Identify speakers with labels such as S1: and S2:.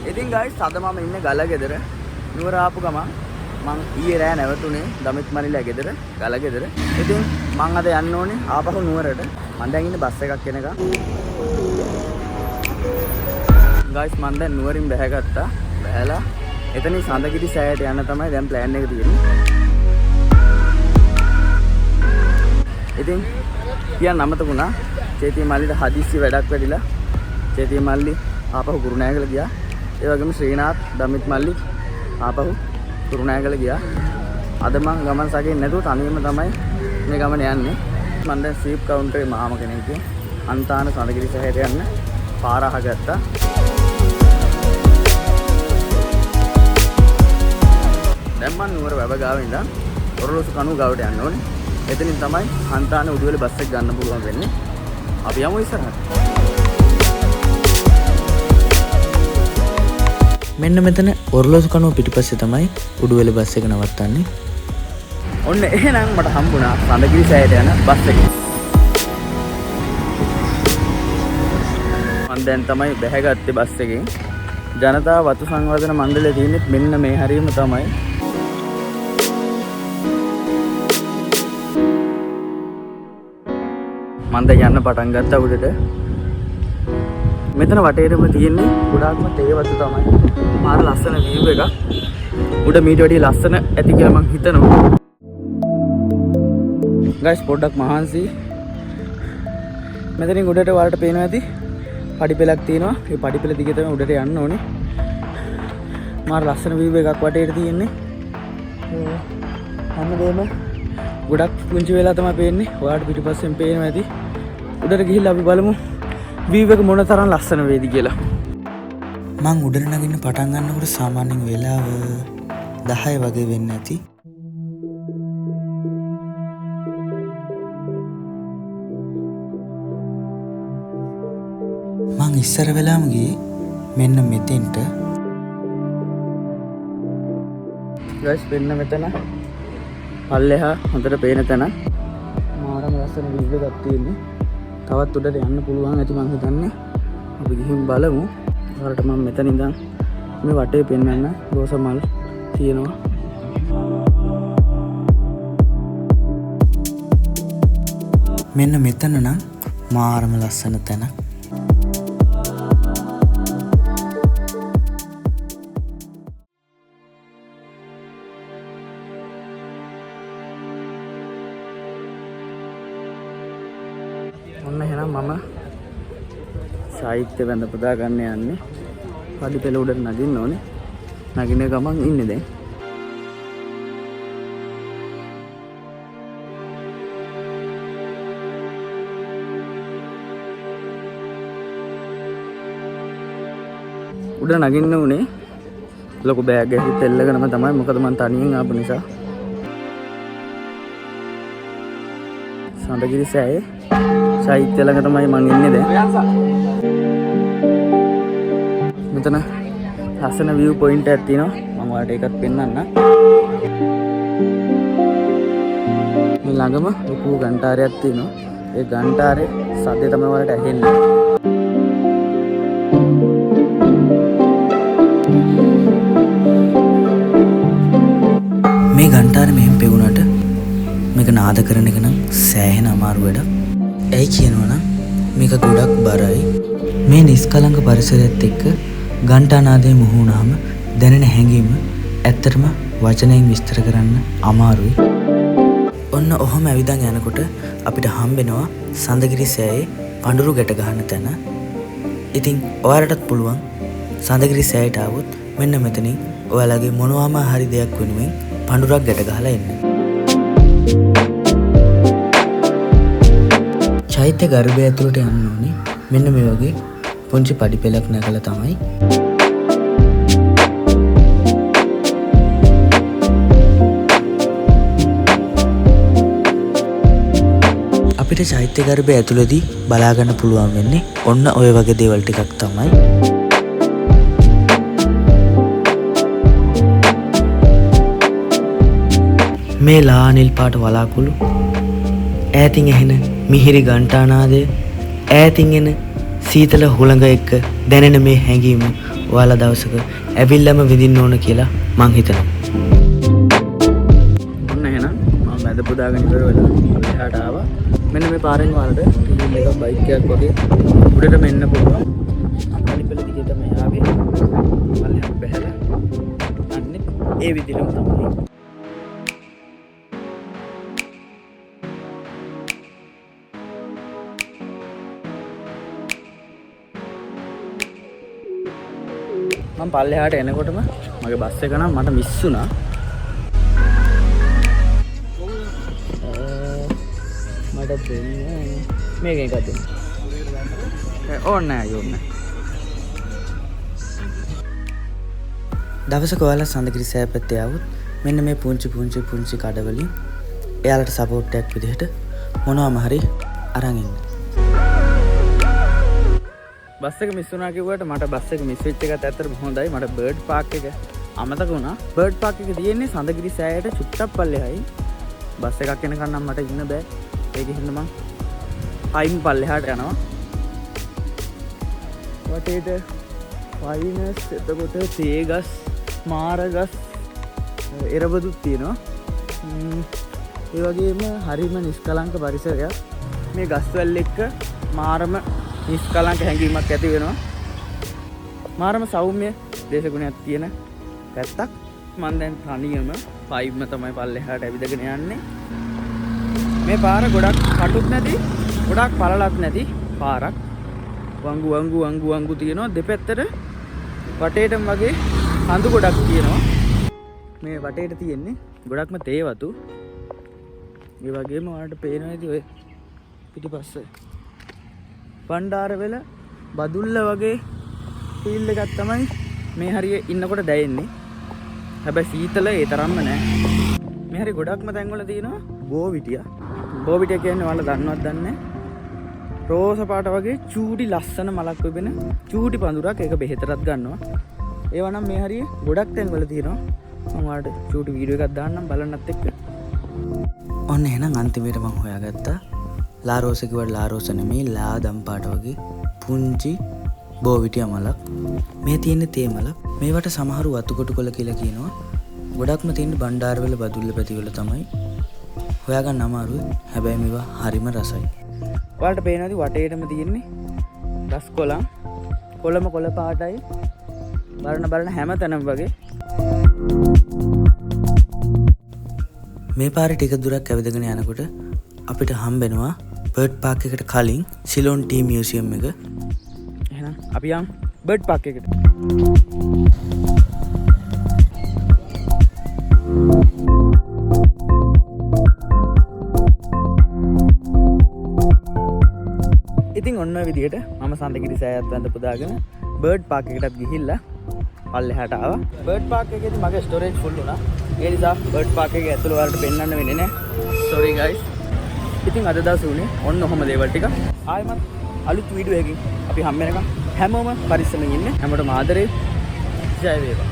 S1: ඉතින් guys අද මම ඉන්නේ ගල ගෙදර. නුවර ආපු ගමන් මම ඊයේ රෑ නැවතුනේ දමිත් මනිලා ගෙදර ගල ගෙදර. ඉතින් මම අද යන්න ඕනේ ආපහු නුවරට. මම දැන් ඉන්නේ බස් එකක් එනකන්. guys මම දැන් නුවරින් බැහැගත්තා. බැහැලා එතනින් සඳගිරි සෑයට යන්න තමයි දැන් plan එක තියෙන්නේ. ඉතින් කියන්න අමතකුණා. චේතිය මල්ලිට හදිස්සි වැඩක් වැඩිලා චේතිය මල්ලි ආපහු කුරුණෑගල ගියා. ඒ වගේම ශ්‍රීනාත් දමිත් මල්ලි ආපහු කුරුණෑගල ගියා. අද මං ගමන් සගින් නැතුව තනියම තමයි මේ ගමන යන්නේ. මම දැන් සීප් කවුන්ටරේ මාම කෙනෙක්ගේ අන්තාන සඳගිරි සෑයට යන්න පාර අහගත්තා. දැන් මම නුවර වැව ගාවේ ඉඳන් ඔරලෝසු කණුව ගාවට යන්න ඕනේ. එතනින් තමයි අන්තාන උඩුවල බස් එක ගන්න පුළුවන් වෙන්නේ. අපි යමු ඉස්සරහට.
S2: මෙන්න මෙතන ඔරලෝසු කණුව පිටිපස්සේ තමයි උඩුවෙල බස් එක නවත්තන්නේ.
S1: ඔන්න එහෙනම් මට හම්බුණා සඳගිරි සෑයට යන බස් එක. මම දැන් තමයි බැහැගත්තේ බස් එකෙන්. ජනතා වතු සංවර්ධන මණ්ඩලයේ තියෙන්නේ මෙන්න මේ හරියම තමයි. මම දැන් යන්න පටන් ගත්තා උඩට. මෙතන වටේටම තියෙන්නේ ගොඩාක්ම තේ වතු තමයි. මාර ලස්සන view එකක්. උඩ මීට වැඩිය ලස්සන ඇති කියලා මම හිතනවා. guys පොඩ්ඩක් මහන්සි. මෙතනින් උඩට වලට පේනවා ඇති. පඩිපෙලක් තියෙනවා. ඒ පඩිපෙල දිගේ තමයි උඩට යන්න ඕනේ. මාර ලස්සන view එකක් වටේට තියෙන්නේ. හැමදේම ගොඩක් පුංචි වෙලා තමයි පේන්නේ. ඔයාලට පිටිපස්සෙන් පේනවා ඇති. උඩට ගිහිල්ලා අපි බලමු view එක මොන තරම් ලස්සන වේද කියලා.
S2: මං උඩට නගින්න පටන් ගන්නකොට සාමාන්‍යයෙන් වෙලාව 10 වගේ වෙන්න ඇති. මං ඉස්සර වෙලාම ගියේ මෙන්න මෙතෙන්ට.
S1: guys මෙන්න මෙතන පල්ලෙහා හොඳට පේන තැන මාරම ලස්සන view එකක් තියෙන්නේ. තවත් උඩට යන්න පුළුවන් ඇති මං හිතන්නේ. අපි ගිහින් බලමු. ඔයාලට මම මෙතන ඉඳන් මේ වටේ පෙන්වන්න රෝස මල් තියෙනවා.
S2: මෙන්න මෙතන නම් මාරම ලස්සන තැන.
S1: ඔන්න එහෙනම් මම සාහිත්‍ය වැඳ පුදා ගන්න යන්නේ. පඩිපෙළ උඩට නගින්න ඕනේ. නගින ගමන් ඉන්නේ දැන්. උඩ නගින්න උනේ ලොකු බෑග් එකක් එල්ලගෙනම තමයි. මොකද මම තනියෙන් ආපු නිසා. සඳගිරි සෑයේ සාහිත්‍ය ළඟ තමයි මං ඉන්නේ දැන්. මෙතන ලස්සන view point එකක් තියෙනවා. මම ඔයාලට ඒකත් පෙන්නන්න. මේ ළඟම ලොකු ගන්ටාරයක් තියෙනවා. ඒ ගන්ටාරේ සද්දේ තමයි ඔයාලට ඇහෙන්නේ.
S2: මේ ගන්ටාරේ මෙහෙම පෙවුනට මේක නාද කරන එක නම් සෑහෙන අමාරු වැඩක්. ඇයි කියනවනම් මේක ගොඩක් බරයි. මේ නිස්කලංක පරිසරයත් එක්ක ගන්ටානාදයේ මුහුණාම දැනෙන හැඟීම ඇත්තටම වචනයෙන් විස්තර කරන්න අමාරුයි. ඔන්න ඔහොම ඇවිදන් යනකොට අපිට හම්බෙනවා සඳගිරි සෑයේ පඳුරු ගැට ගන්න තැන. ඉතින් ඔයාලටත් පුළුවන් සඳගිරි සෑයට ආවොත් මෙන්න මෙතනින් ඔයාලගේ මොනවාම හරි දෙයක් වෙනුවෙන් පඳුරක් ගැට ගහලා එන්න. චෛත්‍ය ගර්භය ඇතුළට යන්න ඕනේ. මෙන්න මේ වගේ පුංචි පඩිපෙලක් නැගලා තමයි. අපිට චෛත්‍ය ගර්භය ඇතුළේදී බලා ගන්න පුළුවන් වෙන්නේ ඔන්න ඔය වගේ දේවල් ටිකක් තමයි. මේ ලානිල් පාට වලාකුළු, ඈතින් ඇහෙන මිහිරි ඝණ්ඨානාදය, ඈතින් එන සීතල හුළඟ එක්ක දැනෙන මේ හැඟීම ඔයාලා දවසක ඇවිල්ලාම විඳින්න ඕන කියලා මං හිතනවා.
S1: ඔන්න එහෙනම් මම මැද පුදාගෙන ඉවර වෙලා එහාට ආවා. මෙන්න මේ පාරෙන් වලට ටීම් එකක් බයික් එකක් වගේ උඩට මෙන්න පුළුවන්. අනිපෙළ දිගේ තමයි ආවේ. පල්ලෙහාට බහැලා අන්නේ ඒ විදිහටම තමයි. මම පල්ලෙහාට එනකොටම මගේ බස් එක නම් මට මිස් වුණා. මට දෙන්නේ මේකෙන් එකක් දෙන්න. ඕනේ නැහැ යෝන්නේ.
S2: දවසක ඔයාලා සඳගිරි සෑය පැත්තේ ආවොත් මෙන්න මේ පුංචි කඩවලින් එයාලට සපෝට් එකක් විදිහට මොනවාම හරි අරන් ඉන්න.
S1: බස් එක මිස් වුණා කිව්වට මට බස් එක මිස් වෙච්ච එකත් ඇත්තටම හොඳයි. මට බර්ඩ් පාක් එක අමතක වුණා. බර්ඩ් පාක් එක තියෙන්නේ සඳගිරි සෑයට චුට්ටක් පල්ලෙහායි. බස් එකක් එනකන් නම් මට ඉන්න බෑ. ඒකෙන් හින්දා මං පයින් පල්ලෙහාට යනවා. වටේට පයින්ස් එතකොට තේගස් මාරගස් එරබදුත් තියෙනවා. ඒ වගේම හරිම නිෂ්කලංක පරිසරයක්. මේ ගස්වැල් එක්ක මාරම නිෂ්කලංක හැඟීමක් ඇති වෙනවා. මාරම සෞම්‍ය දේශගුණයක් තියෙන පැත්තක්. මම දැන් තනියම පයින්ම තමයි පල්ලෙහාට ඇවිදගෙන යන්නේ. මේ පාර ගොඩක් කටුත් නැති, ගොඩක් පළලත් නැති පාරක්. වංගු තියෙනවා දෙපැත්තට. වටේටම වගේ කඳු ගොඩක් තියෙනවා. මේ වටේට තියෙන්නේ ගොඩක්ම තේ වතු. ඒ වගේම ඔයාලට පේනවා ඇති ඔය පිටිපස්සේ බණ්ඩාරවෙල බදුල්ල වගේ ෆීල් එකක් තමයි මේ හරිය ඉන්නකොට දැනෙන්නේ. හැබැයි සීතල ඒ තරම්ම නෑ. මේ හරිය ගොඩක්ම තැන්වල තියෙනවා බෝවිටිය. බෝවිටිය කියන්නේ ඔයාලා දන්නවද දන්නේ නැහැ. රෝස පාට වගේ චූටි ලස්සන මලක් වෙබෙන චූටි පඳුරක්. ඒක බෙහෙතරත් ගන්නවා. ඒවා නම් මේ හරිය ගොඩක් තැන්වල තියෙනවා. මම ඔයාලට චූටි වීඩියෝ එකක් දාන්නම් බලන්නත් එක්ක.
S2: ඔන්න එහෙනම් අන්තිමේට මම හොයාගත්තා ලාරෝස කිව්වට ලාරෝස නෙමෙයි ලාදම් පාට වගේ පුංචි බෝවිටිය මලක්. මේ තියෙන්නේ තේ මලක්. මේවට සමහරු වතුකොටු කොළ කියලා කියනවා. ගොඩක්ම තියෙන්නේ බණ්ඩාරවල බදුල්ල පැතිවල තමයි. හොයාගන්න අමාරුයි. හැබැයි මේවා හරිම රසයි.
S1: ඔයාලට පේනවාද වටේටම තියෙන්නේ ගස් කොළන්. කොළම කොළ පාටයි. බලන හැම තැනම වගේ.
S2: මේ පාරේ ටික දුරක් ඇවිදගෙන යනකොට අපිට හම්බෙනවා බර්ඩ් පාක් එකට කලින් සිලෝන් ටී මියුසියම් එක.
S1: එහෙනම් අපි යන් බර්ඩ් පාක් එකට. ඉතින් ඔන්න ඔය විදිහට මම සඳගිරි සෑයත් වැඳ පුදාගෙන බර්ඩ් පාක් එකටත් ගිහිල්ලා පල්ලෙහාට ආවා. බර්ඩ් පාක් එකේදී මගේ ස්ටෝරේජ් ෆුල් වුණා. ඒ නිසා බර්ඩ් පාක් එකේ ඇතුළ වලට පෙන්වන්න වෙන්නේ නැහැ. sorry guys. ඉතින් අද දවසේ උනේ ඔන්න ඔහොම දේවල් ටික. ආයෙමත් අලුත් වීඩියෝ එකකින් අපි හම්බ වෙනකම් හැමෝම පරිස්සමෙන් ඉන්න. හැමෝටම ආදරේ. ජය වේවා.